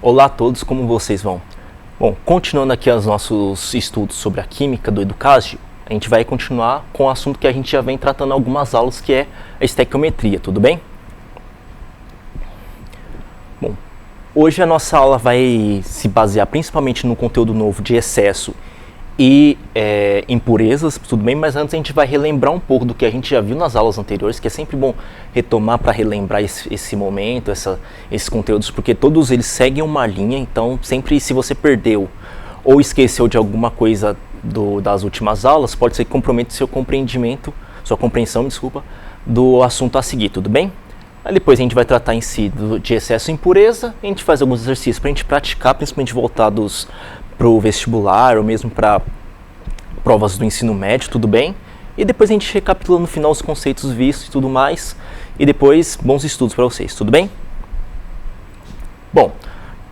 Olá a todos, como vocês vão? Bom, continuando aqui os nossos estudos sobre a química do Educasio, a gente vai continuar com o assunto que a gente já vem tratando em algumas aulas, que é a estequiometria, tudo bem? Bom, hoje a nossa aula vai se basear principalmente no conteúdo novo de excesso e impurezas, tudo bem? Mas antes a gente vai relembrar um pouco do que a gente já viu nas aulas anteriores, que é sempre bom retomar para relembrar esse momento, esses conteúdos, porque todos eles seguem uma linha, então sempre se você perdeu ou esqueceu de alguma coisa das últimas aulas, pode ser que comprometa sua compreensão, do assunto a seguir, tudo bem? Aí depois a gente vai tratar em si de excesso e impureza, a gente faz alguns exercícios para a gente praticar, principalmente voltados para o vestibular ou mesmo para provas do ensino médio, tudo bem? E depois a gente recapitula no final os conceitos vistos e tudo mais, e depois bons estudos para vocês, tudo bem? Bom,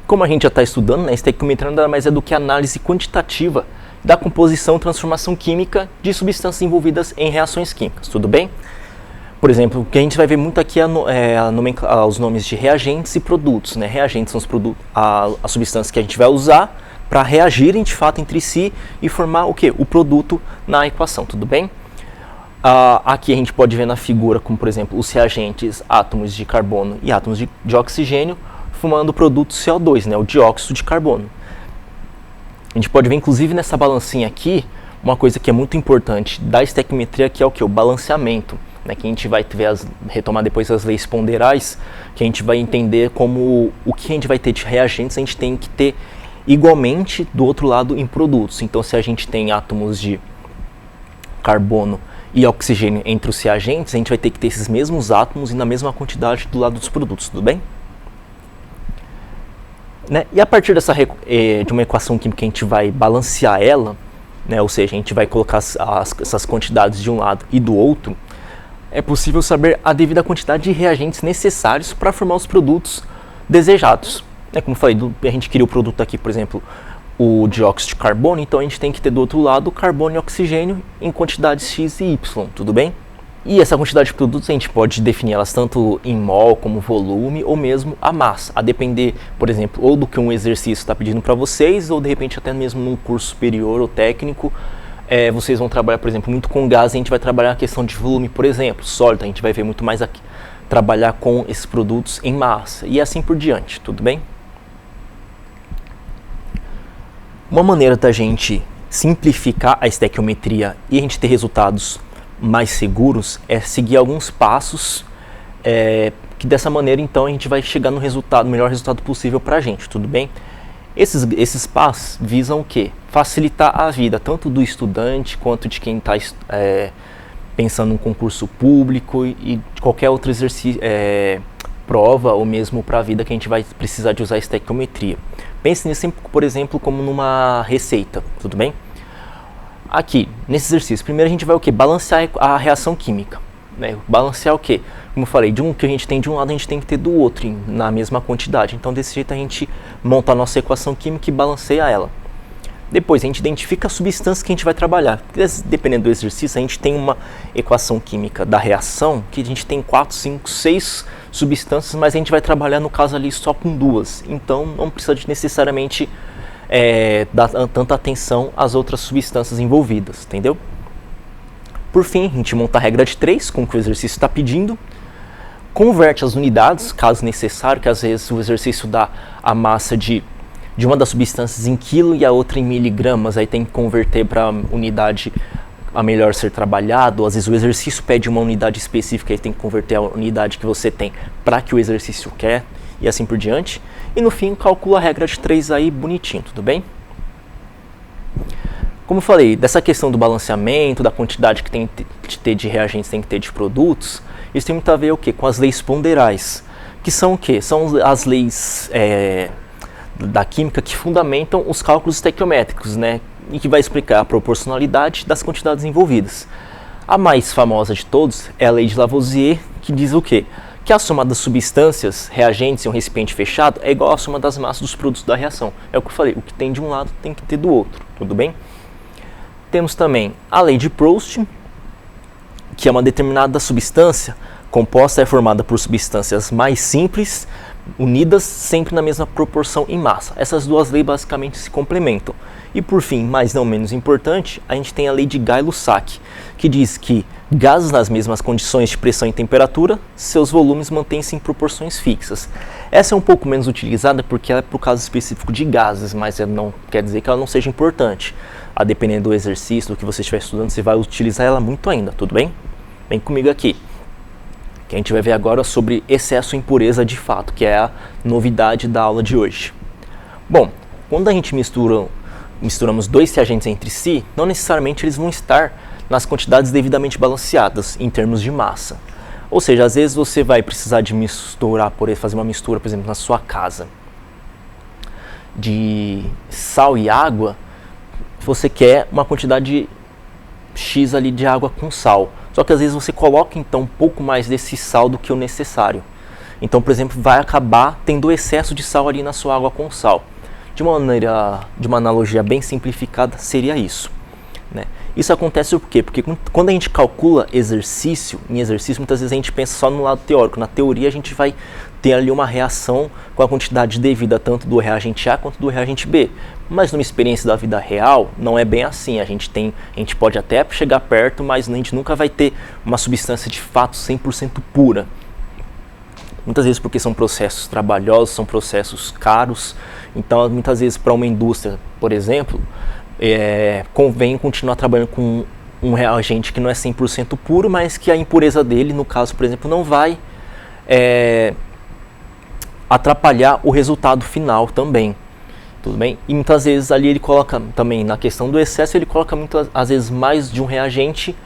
como a gente já está estudando, né, estequiometria nada mais é do que análise quantitativa da composição e transformação química de substâncias envolvidas em reações químicas, tudo bem? Por exemplo, o que a gente vai ver muito aqui é os nomes de reagentes e produtos, né? Reagentes são as substâncias que a gente vai usar para reagirem de fato entre si e formar o que? O produto na equação, tudo bem? Aqui a gente pode ver na figura como, por exemplo, os reagentes átomos de carbono e átomos de oxigênio formando o produto CO2, né? O dióxido de carbono. A gente pode ver inclusive nessa balancinha aqui uma coisa que é muito importante da estequiometria, que é o que? O balanceamento, né? Que a gente vai retomar depois as leis ponderais, que a gente vai entender como o que a gente vai ter de reagentes a gente tem que ter igualmente do outro lado em produtos. Então se a gente tem átomos de carbono e oxigênio entre os reagentes, a gente vai ter que ter esses mesmos átomos e na mesma quantidade do lado dos produtos, tudo bem? Né? E a partir de uma equação química a gente vai balancear ela, né? Ou seja, a gente vai colocar essas quantidades de um lado e do outro, é possível saber a devida quantidade de reagentes necessários para formar os produtos desejados. Como eu falei, a gente queria o produto aqui, por exemplo, o dióxido de carbono, então a gente tem que ter do outro lado carbono e oxigênio em quantidades x e y, tudo bem? E essa quantidade de produtos a gente pode definir elas tanto em mol como volume ou mesmo a massa, a depender, por exemplo, ou do que um exercício está pedindo para vocês, ou de repente até mesmo num curso superior ou técnico, vocês vão trabalhar, por exemplo, muito com gás, a gente vai trabalhar a questão de volume, por exemplo, sólido, a gente vai ver muito mais aqui, trabalhar com esses produtos em massa e assim por diante, tudo bem? Uma maneira da gente simplificar a estequiometria e a gente ter resultados mais seguros é seguir alguns passos que dessa maneira então a gente vai chegar no melhor resultado possível para a gente, tudo bem? Esses passos visam o quê? Facilitar a vida tanto do estudante quanto de quem está pensando em concurso público e de qualquer outro exercício, prova ou mesmo para a vida que a gente vai precisar de usar a estequiometria. Pense nisso sempre, por exemplo, como numa receita, tudo bem? Aqui, nesse exercício, primeiro a gente vai o quê? Balancear a reação química. Né? Balancear o quê? Como eu falei, de um que a gente tem de um lado, a gente tem que ter do outro, na mesma quantidade. Então, desse jeito, a gente monta a nossa equação química e balanceia ela. Depois, a gente identifica as substâncias que a gente vai trabalhar. Porque, dependendo do exercício, a gente tem uma equação química da reação, que a gente tem 4, 5, 6 substâncias, mas a gente vai trabalhar, no caso ali, só com 2. Então, não precisa de necessariamente dar tanta atenção às outras substâncias envolvidas, entendeu? Por fim, a gente monta a regra de 3, como que o exercício está pedindo, converte as unidades, caso necessário, que às vezes o exercício dá a massa de uma das substâncias em quilo e a outra em miligramas, aí tem que converter para a unidade a melhor ser trabalhado, às vezes o exercício pede uma unidade específica, aí tem que converter a unidade que você tem para que o exercício quer, e assim por diante. E no fim, calcula a regra de 3 aí bonitinho, tudo bem? Como eu falei, dessa questão do balanceamento, da quantidade que tem que ter de reagentes, tem que ter de produtos, isso tem muito a ver o quê? Com as leis ponderais, que são o quê? São as leis da química que fundamentam os cálculos estequiométricos, né? E que vai explicar a proporcionalidade das quantidades envolvidas. A mais famosa de todos é a lei de Lavoisier, que diz o quê? Que a soma das substâncias reagentes em um recipiente fechado é igual à soma das massas dos produtos da reação. É o que eu falei, o que tem de um lado tem que ter do outro, tudo bem? Temos também a lei de Proust, que é uma determinada substância composta é formada por substâncias mais simples, unidas sempre na mesma proporção em massa. Essas duas leis basicamente se complementam. E por fim, mas não menos importante, a gente tem a lei de Gay-Lussac, que diz que gases nas mesmas condições de pressão e temperatura, seus volumes mantêm-se em proporções fixas. Essa é um pouco menos utilizada porque ela é para o caso específico de gases, mas não quer dizer que ela não seja importante. A depender do exercício, do que você estiver estudando, você vai utilizar ela muito ainda, tudo bem? Vem comigo aqui, que a gente vai ver agora sobre excesso e impureza de fato, que é a novidade da aula de hoje. Bom, quando a gente misturamos dois reagentes entre si, não necessariamente eles vão estar nas quantidades devidamente balanceadas em termos de massa. Ou seja, às vezes você vai precisar de fazer uma mistura, por exemplo, na sua casa, de sal e água, você quer uma quantidade X ali de água com sal. Só que às vezes você coloca então um pouco mais desse sal do que o necessário. Então, por exemplo, vai acabar tendo excesso de sal ali na sua água com sal. De uma analogia bem simplificada, seria isso, né? Isso acontece por quê? Porque quando a gente calcula exercício, muitas vezes a gente pensa só no lado teórico. Na teoria a gente vai ter ali uma reação com a quantidade devida tanto do reagente A quanto do reagente B. Mas numa experiência da vida real, não é bem assim. A gente pode até chegar perto, mas a gente nunca vai ter uma substância de fato 100% pura. Muitas vezes porque são processos trabalhosos, são processos caros. Então, muitas vezes para uma indústria, por exemplo, convém continuar trabalhando com um reagente que não é 100% puro, mas que a impureza dele, no caso, por exemplo, não vai atrapalhar o resultado final também. Tudo bem? E muitas vezes ali ele coloca também, na questão do excesso, ele coloca muitas às vezes mais de um reagente,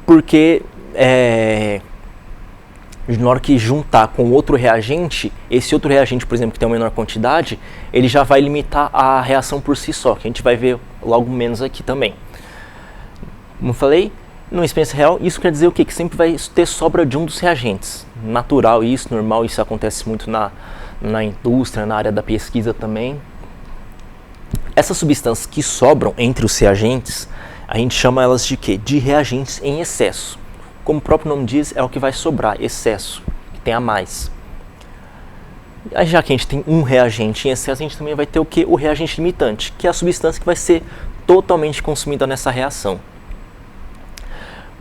porque na hora que juntar com outro reagente, esse outro reagente, por exemplo, que tem uma menor quantidade, ele já vai limitar a reação por si só, que a gente vai ver logo menos aqui também. Como eu falei, numa experiência real, isso quer dizer o quê? Que sempre vai ter sobra de um dos reagentes. Natural isso, normal, isso acontece muito na indústria, na área da pesquisa também. Essas substâncias que sobram entre os reagentes, a gente chama elas de quê? De reagentes em excesso. Como o próprio nome diz, é o que vai sobrar, excesso, que tem a mais. Já que a gente tem um reagente em excesso, a gente também vai ter o quê? O reagente limitante, que é a substância que vai ser totalmente consumida nessa reação.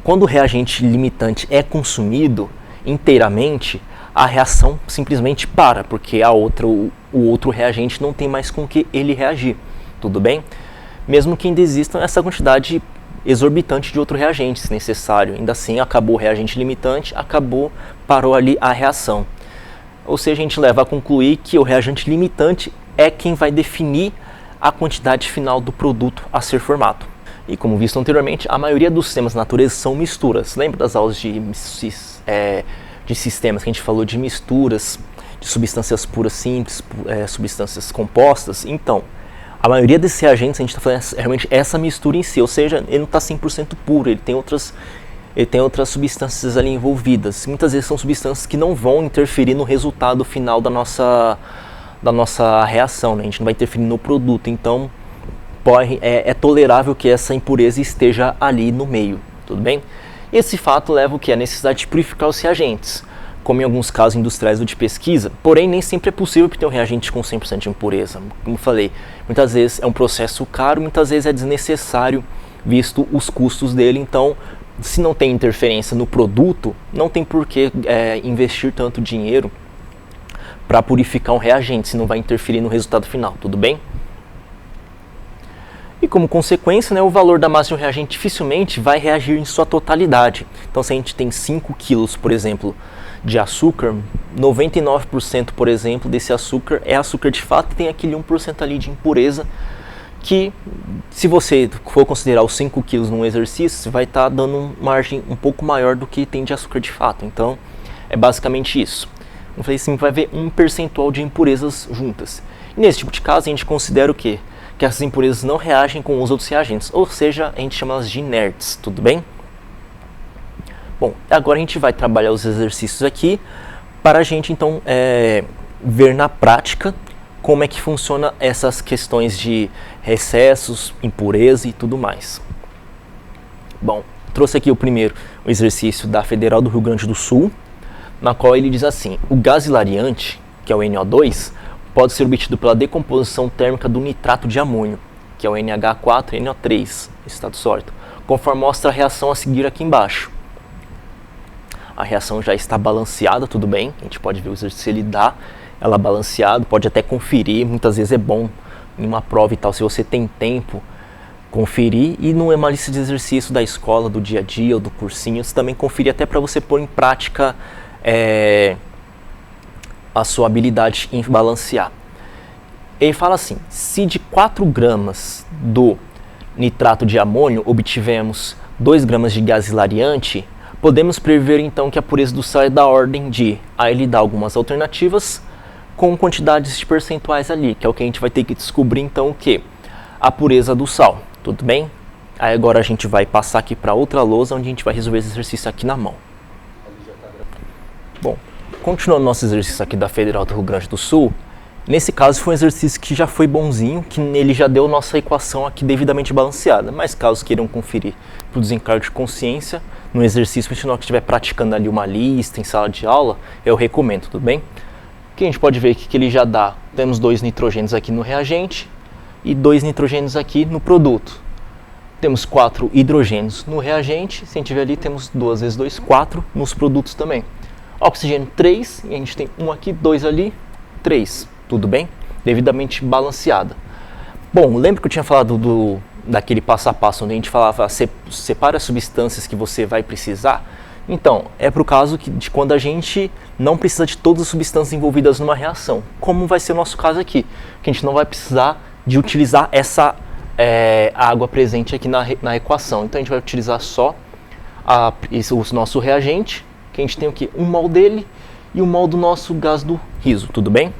Quando o reagente limitante é consumido inteiramente, a reação simplesmente para, porque o outro reagente não tem mais com que ele reagir, tudo bem? Mesmo que ainda exista essa quantidade exorbitante de outro reagente, se necessário. Ainda assim, acabou o reagente limitante, parou ali a reação. Ou seja, a gente leva a concluir que o reagente limitante é quem vai definir a quantidade final do produto a ser formado. E como visto anteriormente, a maioria dos sistemas da natureza são misturas. Lembra das aulas de sistemas que a gente falou de misturas, de substâncias puras simples, substâncias compostas? Então, a maioria desses reagentes, a gente está falando realmente essa mistura em si, ou seja, ele não está 100% puro, ele tem outras substâncias ali envolvidas. Muitas vezes são substâncias que não vão interferir no resultado final da nossa reação, né? A gente não vai interferir no produto, então é tolerável que essa impureza esteja ali no meio, tudo bem? Esse fato leva o que? A necessidade de purificar os reagentes, como em alguns casos industriais ou de pesquisa, porém nem sempre é possível ter um reagente com 100% de impureza. Como falei, muitas vezes é um processo caro, muitas vezes é desnecessário, visto os custos dele. Então, se não tem interferência no produto, não tem por que investir tanto dinheiro para purificar um reagente, se não vai interferir no resultado final, tudo bem? E como consequência, o valor da massa de um reagente dificilmente vai reagir em sua totalidade. Então, se a gente tem 5 quilos, por exemplo, de açúcar, 99%, por exemplo, desse açúcar é açúcar de fato e tem aquele 1% ali de impureza que, se você for considerar os 5 quilos num exercício, você vai estar dando uma margem um pouco maior do que tem de açúcar de fato. Então, é basicamente isso. Como eu falei, sempre vai haver um percentual de impurezas juntas. E nesse tipo de caso, a gente considera o quê? Que essas impurezas não reagem com os outros reagentes, ou seja, a gente chama elas de inertes, tudo bem? Bom, agora a gente vai trabalhar os exercícios aqui para a gente então ver na prática como é que funciona essas questões de excessos, impureza e tudo mais. Bom, trouxe aqui o primeiro, exercício da Federal do Rio Grande do Sul, na qual ele diz assim: o gás hilariante, que é o NO2, pode ser obtido pela decomposição térmica do nitrato de amônio, que é o NH4NO3, estado sólido, conforme mostra a reação a seguir aqui embaixo. A reação já está balanceada, tudo bem, a gente pode ver o exercício, ele dá ela balanceada, pode até conferir, muitas vezes é bom em uma prova e tal, se você tem tempo, conferir, e não é uma lista de exercício da escola, do dia a dia ou do cursinho, você também conferir até para você pôr em prática a sua habilidade em balancear. Ele fala assim, se de 4 gramas do nitrato de amônio obtivemos 2 gramas de gás hilariante, podemos prever então que a pureza do sal é da ordem de, aí ele dá algumas alternativas com quantidades de percentuais ali, que é o que a gente vai ter que descobrir então o que? A pureza do sal, tudo bem? Aí agora a gente vai passar aqui para outra lousa onde a gente vai resolver esse exercício aqui na mão. Bom, continuando nosso exercício aqui da Federal do Rio Grande do Sul, nesse caso foi um exercício que já foi bonzinho, que ele já deu nossa equação aqui devidamente balanceada, mas caso queiram conferir para o desencargo de consciência, no exercício, principalmente que estiver praticando ali uma lista em sala de aula, eu recomendo, tudo bem? Que a gente pode ver que ele já dá, temos 2 nitrogênios aqui no reagente e 2 nitrogênios aqui no produto. Temos 4 hidrogênios no reagente, se a gente ver ali temos 2 vezes 2, 4 nos produtos também. Oxigênio 3, e a gente tem 1 aqui, 2 ali, 3, tudo bem? Devidamente balanceada. Bom, lembra que eu tinha falado daquele passo a passo onde a gente falava separa as substâncias que você vai precisar? Então, é para o caso de quando a gente não precisa de todas as substâncias envolvidas numa reação, como vai ser o nosso caso aqui, que a gente não vai precisar de utilizar essa água presente aqui na equação. Então a gente vai utilizar só o nosso reagente, que a gente tem aqui 1 mol dele e 1 mol do nosso gás do riso, tudo bem?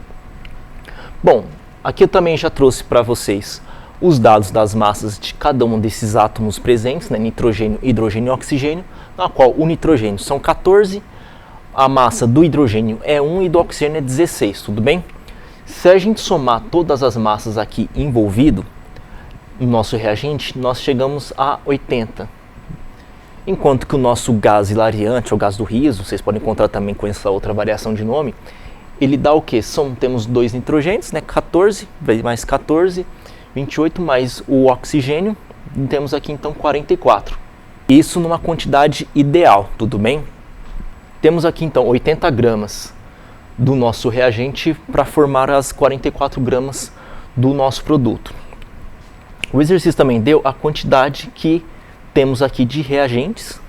Bom, aqui eu também já trouxe para vocês os dados das massas de cada um desses átomos presentes, né, nitrogênio, hidrogênio e oxigênio, na qual o nitrogênio são 14, a massa do hidrogênio é 1 e do oxigênio é 16, tudo bem? Se a gente somar todas as massas aqui envolvido no nosso reagente, nós chegamos a 80. Enquanto que o nosso gás hilariante, ou gás do riso, vocês podem encontrar também com essa outra variação de nome, ele dá o que? Temos 2 nitrogênios, né? 14 mais 14, 28 mais o oxigênio, e temos aqui então 44. Isso numa quantidade ideal, tudo bem? Temos aqui então 80 gramas do nosso reagente para formar as 44 gramas do nosso produto. O exercício também deu a quantidade que temos aqui de reagentes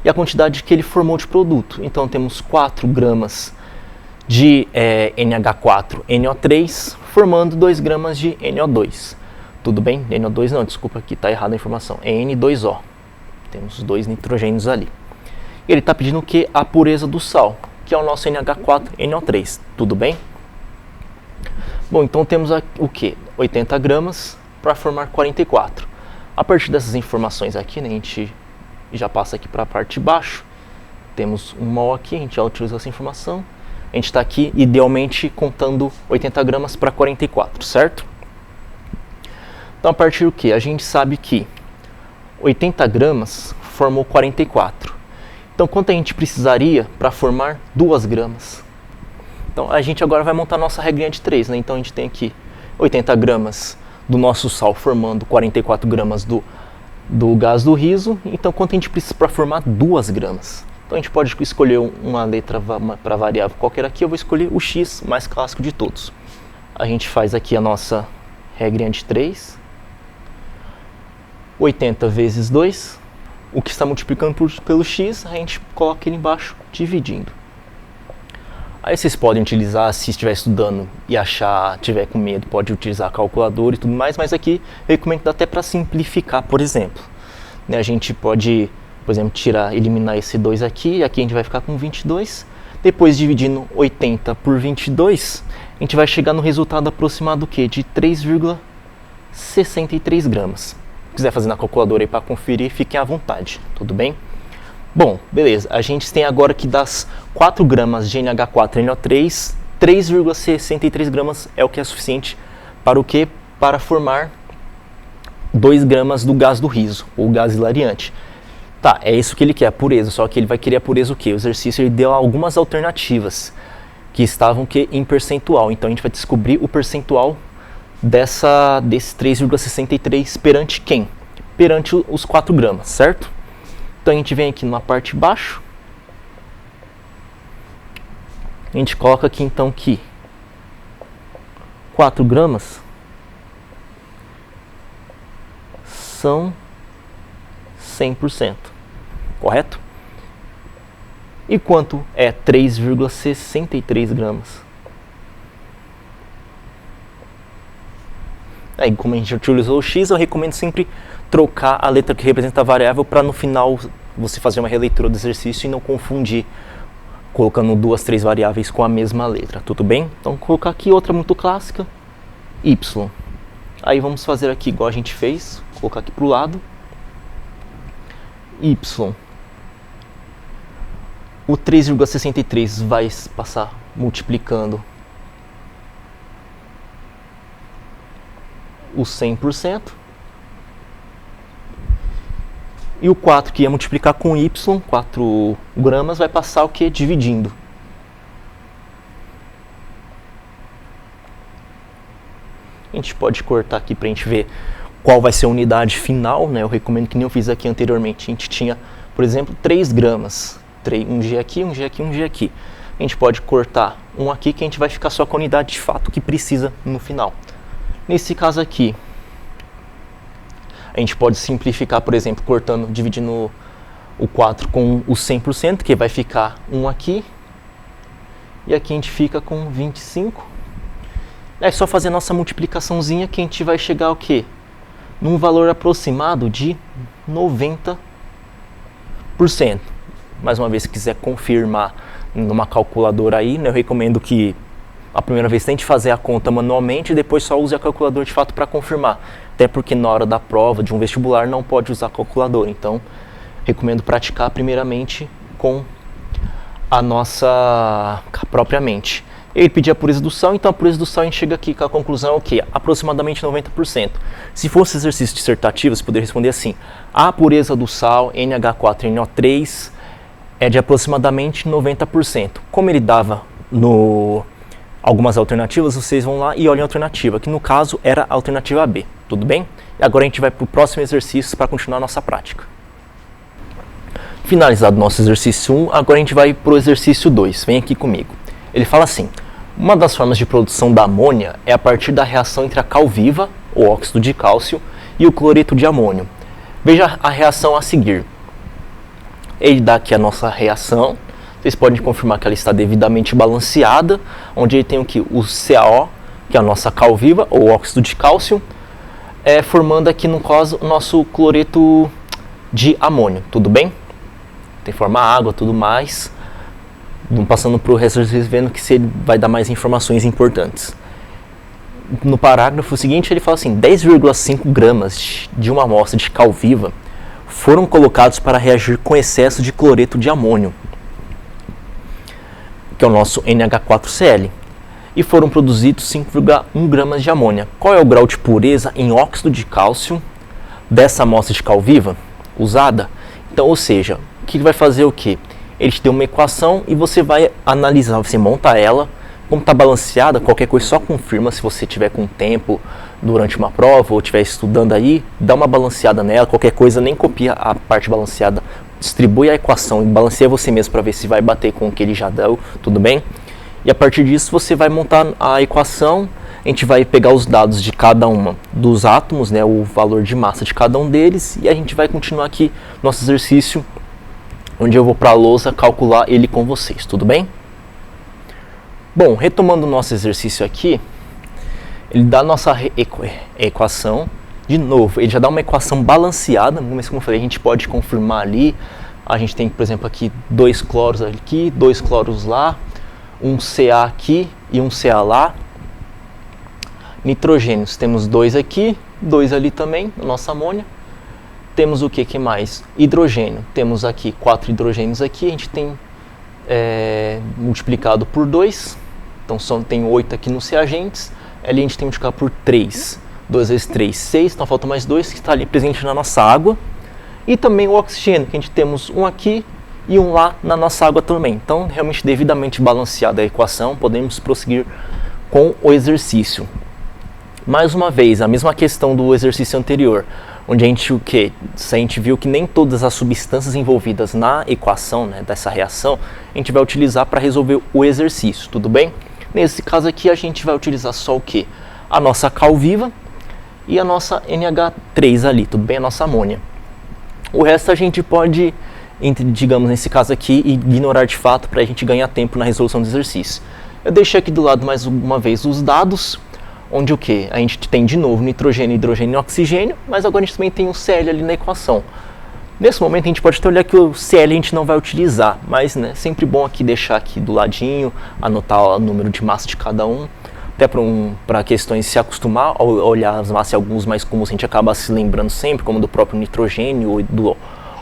e a quantidade que ele formou de produto. Então temos 4 gramas de NH4NO3 formando 2 gramas de NO2. Tudo bem? NO2 não, desculpa, aqui está errada a informação. É N2O. Temos 2 nitrogênios ali. Ele está pedindo o que? A pureza do sal, que é o nosso NH4NO3. Tudo bem? Bom, então temos o que? 80 gramas para formar 44. A partir dessas informações aqui, né, a gente já passa aqui para a parte de baixo. Temos 1 mol aqui, a gente já utiliza essa informação. A gente está aqui, idealmente, contando 80 gramas para 44, certo? Então, a partir do que? A gente sabe que 80 gramas formou 44. Então, quanto a gente precisaria para formar 2 gramas? Então, a gente agora vai montar a nossa regrinha de 3, né? Então, a gente tem aqui 80 gramas do nosso sal formando 44 gramas do gás do riso. Então, quanto a gente precisa para formar 2 gramas? Então, a gente pode escolher uma letra para variável qualquer aqui. Eu vou escolher o x mais clássico de todos. A gente faz aqui a nossa regrinha de 3. 80 vezes 2, o que está multiplicando pelo x, a gente coloca ele embaixo, dividindo. Aí vocês podem utilizar, se estiver estudando e tiver com medo, pode utilizar a calculadora e tudo mais, mas aqui eu recomendo até para simplificar, por exemplo. Né, a gente pode, por exemplo, eliminar esse 2 aqui, e aqui a gente vai ficar com 22. Depois, dividindo 80 por 22, a gente vai chegar no resultado aproximado do quê? De 3,63 gramas. Se quiser fazer na calculadora aí para conferir, fiquem à vontade, tudo bem? Bom, beleza, a gente tem agora que das 4 gramas de NH4NO3, 3,63 gramas é o que é suficiente para o quê? Para formar 2 gramas do gás do riso, ou gás hilariante. Tá, é isso que ele quer, a pureza, só que ele vai querer a pureza o quê? O exercício ele deu algumas alternativas, que estavam em percentual. Então a gente vai descobrir o percentual desse 3,63 perante quem? Perante os 4 gramas, certo? Então a gente vem aqui na parte de baixo, a gente coloca aqui então que 4 gramas são 100%, correto? E quanto é 3,63 gramas? Aí, como a gente utilizou o x, eu recomendo sempre trocar a letra que representa a variável para no final você fazer uma releitura do exercício e não confundir colocando 2, 3 variáveis com a mesma letra, tudo bem? Então vou colocar aqui outra muito clássica, y. Aí vamos fazer aqui igual a gente fez, colocar aqui para o lado, y. O 3,63 vai passar multiplicando o 100%. E o 4 que ia multiplicar com y, 4 gramas, vai passar o que? Dividindo. A gente pode cortar aqui para a gente ver qual vai ser a unidade final, né? Eu recomendo que nem eu fiz aqui anteriormente. A gente tinha, por exemplo, 3 gramas. Um G aqui, um G aqui, um G aqui. A gente pode cortar um aqui que a gente vai ficar só com a unidade de fato que precisa no final. Nesse caso aqui, a gente pode simplificar, por exemplo, dividindo o 4 com o 100%, que vai ficar 1 aqui. E aqui a gente fica com 25. É só fazer a nossa multiplicaçãozinha que a gente vai chegar ao quê? Num valor aproximado de 90%. Mais uma vez, se quiser confirmar numa calculadora aí, né, eu recomendo que a primeira vez tente fazer a conta manualmente e depois só use a calculadora de fato para confirmar. Até porque na hora da prova de um vestibular não pode usar a calculadora. Então, recomendo praticar primeiramente com a nossa própria mente. Ele pedia a pureza do sal, então a pureza do sal a gente chega aqui com a conclusão o quê? Aproximadamente 90%. Se fosse exercício dissertativo, você poderia responder assim: a pureza do sal NH4NO3 é de aproximadamente 90%. Como ele dava algumas alternativas, vocês vão lá e olhem a alternativa, que no caso era a alternativa B, tudo bem? E agora a gente vai para o próximo exercício para continuar a nossa prática. Finalizado o nosso exercício 1, agora a gente vai para o exercício 2, vem aqui comigo. Ele fala assim: uma das formas de produção da amônia é a partir da reação entre a cal viva, o óxido de cálcio, e o cloreto de amônio. Veja a reação a seguir. Ele dá aqui a nossa reação. Vocês podem confirmar que ela está devidamente balanceada, onde ele tem o CaO, que é a nossa cal viva, ou óxido de cálcio, formando aqui no caso o nosso cloreto de amônio, tudo bem? Tem forma água, tudo mais. Passando para o resto, vocês vendo que ele vai dar mais informações importantes. No parágrafo seguinte ele fala assim: 10,5 gramas de uma amostra de cal viva foram colocados para reagir com excesso de cloreto de amônio, que é o nosso NH4Cl, e foram produzidos 5,1 gramas de amônia. Qual é o grau de pureza em óxido de cálcio dessa amostra de cal viva usada? Então, ou seja, o que vai fazer o quê? Ele te deu uma equação e você vai analisar, você monta ela, como está balanceada, qualquer coisa só confirma se você tiver com tempo durante uma prova ou estiver estudando aí, dá uma balanceada nela, qualquer coisa nem copia a parte balanceada, distribui a equação e balanceia você mesmo para ver se vai bater com o que ele já deu, tudo bem? E a partir disso você vai montar a equação, a gente vai pegar os dados de cada uma dos átomos, né, o valor de massa de cada um deles, e a gente vai continuar aqui nosso exercício, onde eu vou para a lousa calcular ele com vocês, tudo bem? Bom, retomando o nosso exercício aqui, ele dá a nossa equação, de novo, ele já dá uma equação balanceada, mas como eu falei, a gente pode confirmar ali, a gente tem, por exemplo, aqui 2 cloros aqui, 2 cloros lá, um Ca aqui e um Ca lá. Nitrogênios, temos 2 aqui, 2 ali também, na nossa amônia. Temos o que mais? Hidrogênio, temos aqui 4 hidrogênios aqui, a gente tem multiplicado por 2, então tem 8 aqui nos reagentes, ali a gente tem multiplicado por 3, 2 vezes 3, 6, então falta mais 2 que está ali presente na nossa água, e também o oxigênio, que a gente temos um aqui e um lá na nossa água também. Então, realmente devidamente balanceada a equação, podemos prosseguir com o exercício. Mais uma vez, a mesma questão do exercício anterior, onde a gente viu que nem todas as substâncias envolvidas na equação, né, dessa reação, a gente vai utilizar para resolver o exercício, tudo bem? Nesse caso aqui, a gente vai utilizar só o quê? A nossa cal viva e a nossa NH3 ali, tudo bem? A nossa amônia. O resto a gente pode, digamos nesse caso aqui, ignorar de fato para a gente ganhar tempo na resolução do exercício. Eu deixei aqui do lado mais uma vez os dados, onde o que? A gente tem de novo nitrogênio, hidrogênio e oxigênio, mas agora a gente também tem o Cl ali na equação. Nesse momento a gente pode até olhar que o Cl a gente não vai utilizar, mas né, sempre bom aqui deixar aqui do ladinho, anotar o número de massa de cada um, até para questões se acostumar a olhar as massas, alguns mais comuns a gente acaba se lembrando sempre, como do próprio nitrogênio ou do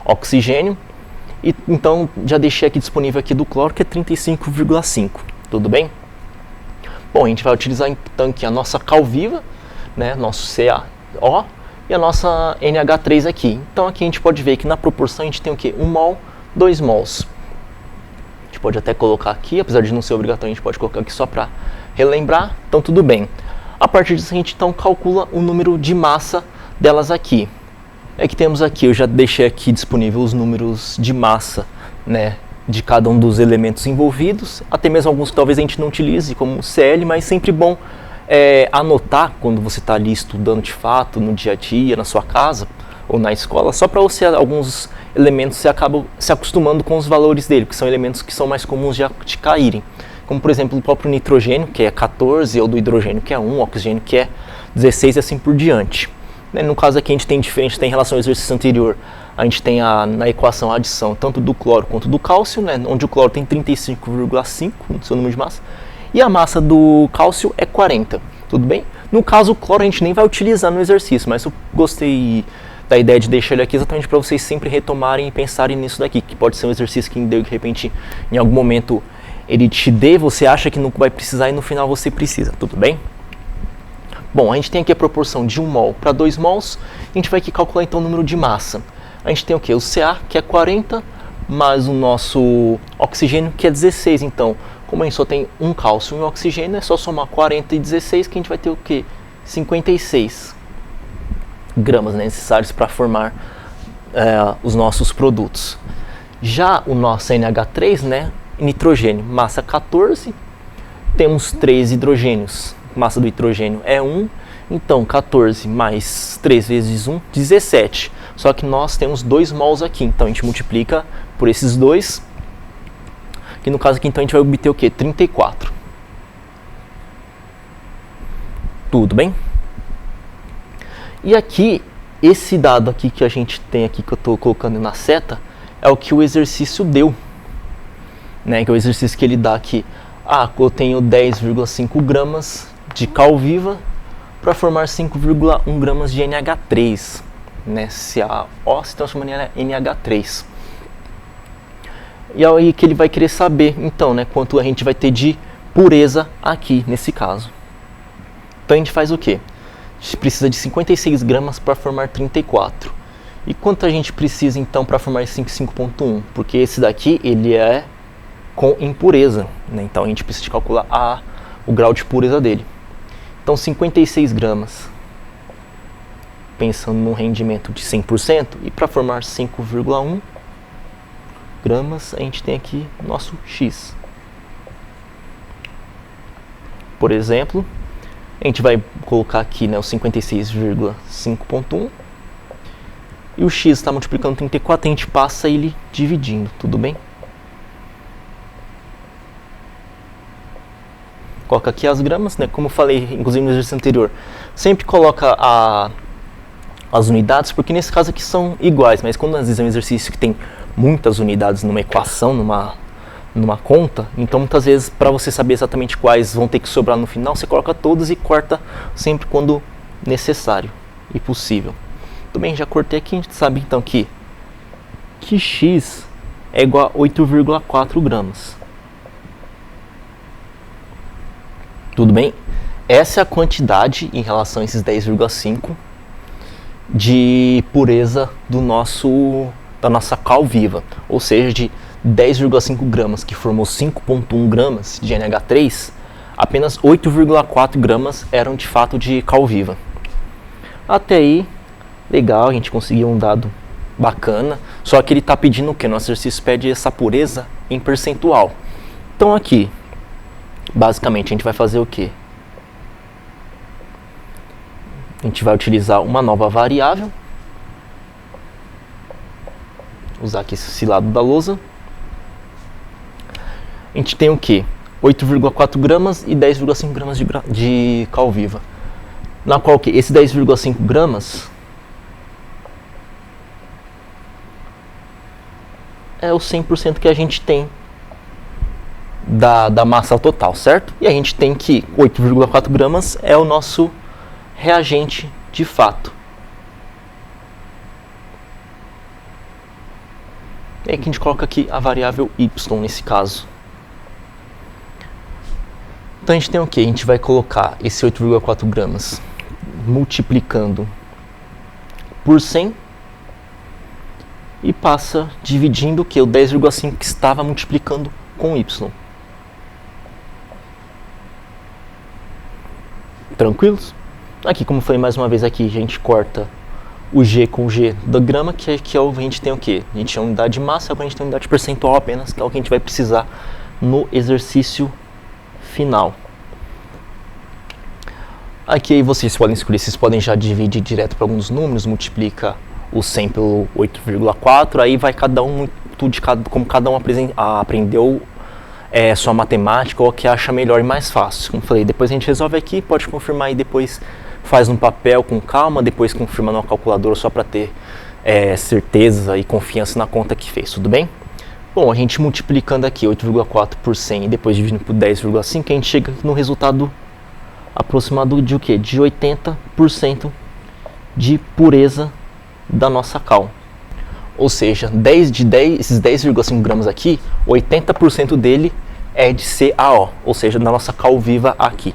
oxigênio. E, então já deixei aqui disponível aqui do cloro, que é 35,5, tudo bem? Bom, a gente vai utilizar então aqui a nossa cal viva, né, nosso CaO, e a nossa NH3 aqui. Então aqui a gente pode ver que na proporção a gente tem o quê? 1 mol, 2 mols. A gente pode até colocar aqui, apesar de não ser obrigatório, a gente pode colocar aqui só para relembrar, então tudo bem. A partir disso a gente então calcula o número de massa delas aqui. É que temos aqui, eu já deixei aqui disponível os números de massa, né, de cada um dos elementos envolvidos, até mesmo alguns que talvez a gente não utilize, como o Cl, mas sempre bom anotar quando você está ali estudando de fato, no dia a dia, na sua casa ou na escola, só para você, alguns elementos você acaba se acostumando com os valores dele, que são elementos que são mais comuns de caírem, como por exemplo o próprio nitrogênio, que é 14, ou do hidrogênio, que é 1, o oxigênio, que é 16 e assim por diante. No caso aqui a gente tem diferente, tem em relação ao exercício anterior, a gente tem na equação a adição tanto do cloro quanto do cálcio, né, onde o cloro tem 35,5 no seu número de massa, e a massa do cálcio é 40, tudo bem? No caso o cloro a gente nem vai utilizar no exercício, mas eu gostei da ideia de deixar ele aqui exatamente para vocês sempre retomarem e pensarem nisso daqui, que pode ser um exercício que de repente em algum momento ele te dê, você acha que não vai precisar e no final você precisa, tudo bem? Bom, a gente tem aqui a proporção de 1 mol para 2 mols, a gente vai aqui calcular então o número de massa. A gente tem o que? O Ca, que é 40, mais o nosso oxigênio, que é 16. Então, como a gente só tem um cálcio e um oxigênio, é só somar 40 e 16, que a gente vai ter o que? 56 gramas, né, necessários para formar os nossos produtos. Já o nosso NH3, né, nitrogênio, massa 14, temos 3 hidrogênios. Massa do hidrogênio é 1, então 14 mais 3 vezes 1, 17. Só que nós temos 2 mols aqui, então a gente multiplica por esses 2, que no caso aqui então a gente vai obter o que? 34. Tudo bem? E aqui, esse dado aqui que a gente tem aqui, que eu estou colocando na seta, é o que o exercício deu, né? Que é o exercício que ele dá aqui. Eu tenho 10,5 gramas de cal viva para formar 5,1 gramas de NH3, né? CaO se transforma em NH3. E aí que ele vai querer saber, então, né, quanto a gente vai ter de pureza aqui, nesse caso. Então a gente faz o quê? A gente precisa de 56 gramas para formar 34. E quanto a gente precisa, então, para formar esse 5,1? Porque esse daqui, ele é com impureza, né? Então a gente precisa de calcular o grau de pureza dele. Então 56 gramas, pensando num rendimento de 100%, e para formar 5,1 gramas, a gente tem aqui nosso X. Por exemplo, a gente vai colocar aqui, né, o 56,5.1, e o X está multiplicando 34, a gente passa ele dividindo, tudo bem? Coloca aqui as gramas, né? Como eu falei, inclusive no exercício anterior, sempre coloca as unidades, porque nesse caso aqui são iguais, mas quando às vezes é um exercício que tem muitas unidades numa equação, numa conta, então muitas vezes para você saber exatamente quais vão ter que sobrar no final, você coloca todas e corta sempre quando necessário e possível. Tudo bem, já cortei aqui, a gente sabe então que X é igual a 8,4 gramas. Tudo bem? Essa é a quantidade em relação a esses 10,5 de pureza da nossa cal viva, ou seja, de 10,5 gramas, que formou 5,1 gramas de NH3, apenas 8,4 gramas eram de fato de cal viva. Até aí, legal, a gente conseguiu um dado bacana, só que ele está pedindo o que? Nosso exercício pede essa pureza em percentual. Então aqui, basicamente, a gente vai fazer o que? A gente vai utilizar uma nova variável, usar aqui esse lado da lousa. A gente tem o que? 8,4 gramas e 10,5 gramas de cal viva. Na qual que esse 10,5 gramas é o 100% que a gente tem da massa total, certo? E a gente tem que 8,4 gramas é o nosso reagente de fato. E aí que a gente coloca aqui a variável y nesse caso. Então a gente tem o que? A gente vai colocar esse 8,4 gramas multiplicando por 100 e passa dividindo o que? O 10,5 que estava multiplicando com y. Tranquilos? Aqui, como foi mais uma vez aqui, a gente corta o G com o G do grama, que é o que a gente tem o que? A gente tem a unidade de massa, agora a gente tem a unidade percentual apenas, que é o que a gente vai precisar no exercício final. Aqui aí vocês podem escolher, vocês podem já dividir direto para alguns números, multiplica o 100 pelo 8,4, aí vai cada um, como cada um aprendeu sua matemática ou o que acha melhor e mais fácil. Como falei, depois a gente resolve aqui, pode confirmar e depois faz no papel com calma, depois confirma no calculador só para ter certeza e confiança na conta que fez, tudo bem? Bom, a gente multiplicando aqui 8,4 por 100 e depois dividindo por 10,5, a gente chega no resultado aproximado de o quê? De 80% de pureza da nossa cal. Ou seja, esses 10,5 gramas aqui, 80% dele é de CaO, ou seja, da nossa cal viva aqui.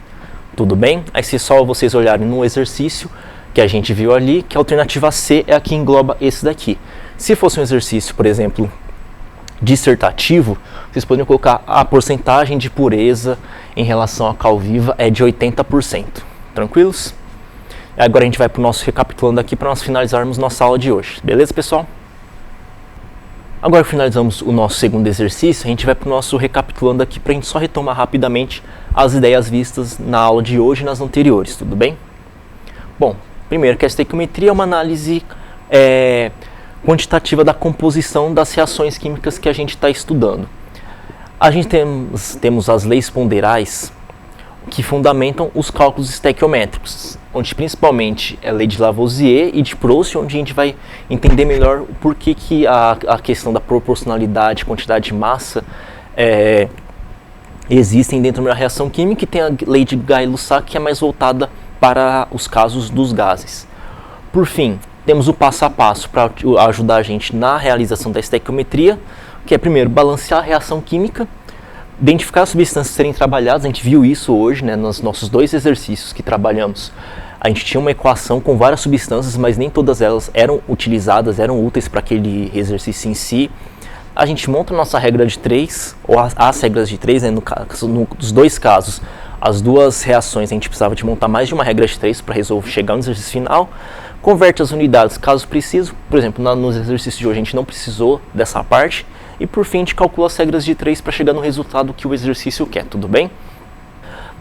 Tudo bem? Aí se só vocês olharem no exercício que a gente viu ali, que a alternativa C é a que engloba esse daqui. Se fosse um exercício, por exemplo, dissertativo, vocês poderiam colocar a porcentagem de pureza em relação à cal viva é de 80%. Tranquilos? Agora a gente vai para o nosso recapitulando aqui para nós finalizarmos nossa aula de hoje. Beleza, pessoal? Agora finalizamos o nosso segundo exercício, a gente vai para o nosso recapitulando aqui para a gente só retomar rapidamente as ideias vistas na aula de hoje e nas anteriores, tudo bem? Bom, primeiro que a estequiometria é uma análise quantitativa da composição das reações químicas que a gente está estudando. A gente temos as leis ponderais que fundamentam os cálculos estequiométricos, onde principalmente é a lei de Lavoisier e de Proust, onde a gente vai entender melhor o porquê que a questão da proporcionalidade, quantidade de massa existem dentro da reação química, e tem a lei de Gay-Lussac, que é mais voltada para os casos dos gases. Por fim, temos o passo a passo para ajudar a gente na realização da estequiometria, que é primeiro balancear a reação química, identificar as substâncias a serem trabalhadas. A gente viu isso hoje, né, nos nossos dois exercícios que trabalhamos. A gente tinha uma equação com várias substâncias, mas nem todas elas eram utilizadas, eram úteis para aquele exercício em si. A gente monta a nossa regra de 3, ou as regras de 3, né, nos dois casos, as duas reações, a gente precisava de montar mais de uma regra de 3 para chegar no exercício final. Converte as unidades caso preciso, por exemplo, nos exercícios de hoje a gente não precisou dessa parte. E por fim a gente calcula as regras de 3 para chegar no resultado que o exercício quer, tudo bem?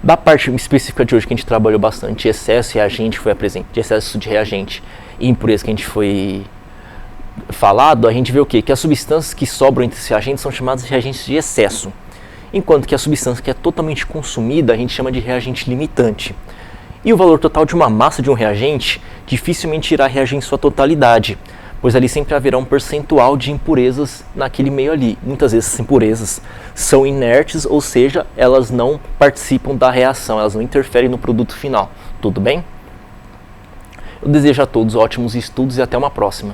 Da parte específica de hoje que a gente trabalhou bastante, excesso de excesso de reagente e impureza que a gente foi falado, a gente vê o quê? Que as substâncias que sobram entre esses reagentes são chamadas de reagentes de excesso, enquanto que a substância que é totalmente consumida a gente chama de reagente limitante. E o valor total de uma massa de um reagente dificilmente irá reagir em sua totalidade, pois ali sempre haverá um percentual de impurezas naquele meio ali. Muitas vezes essas impurezas são inertes, ou seja, elas não participam da reação, elas não interferem no produto final. Tudo bem? Eu desejo a todos ótimos estudos e até uma próxima.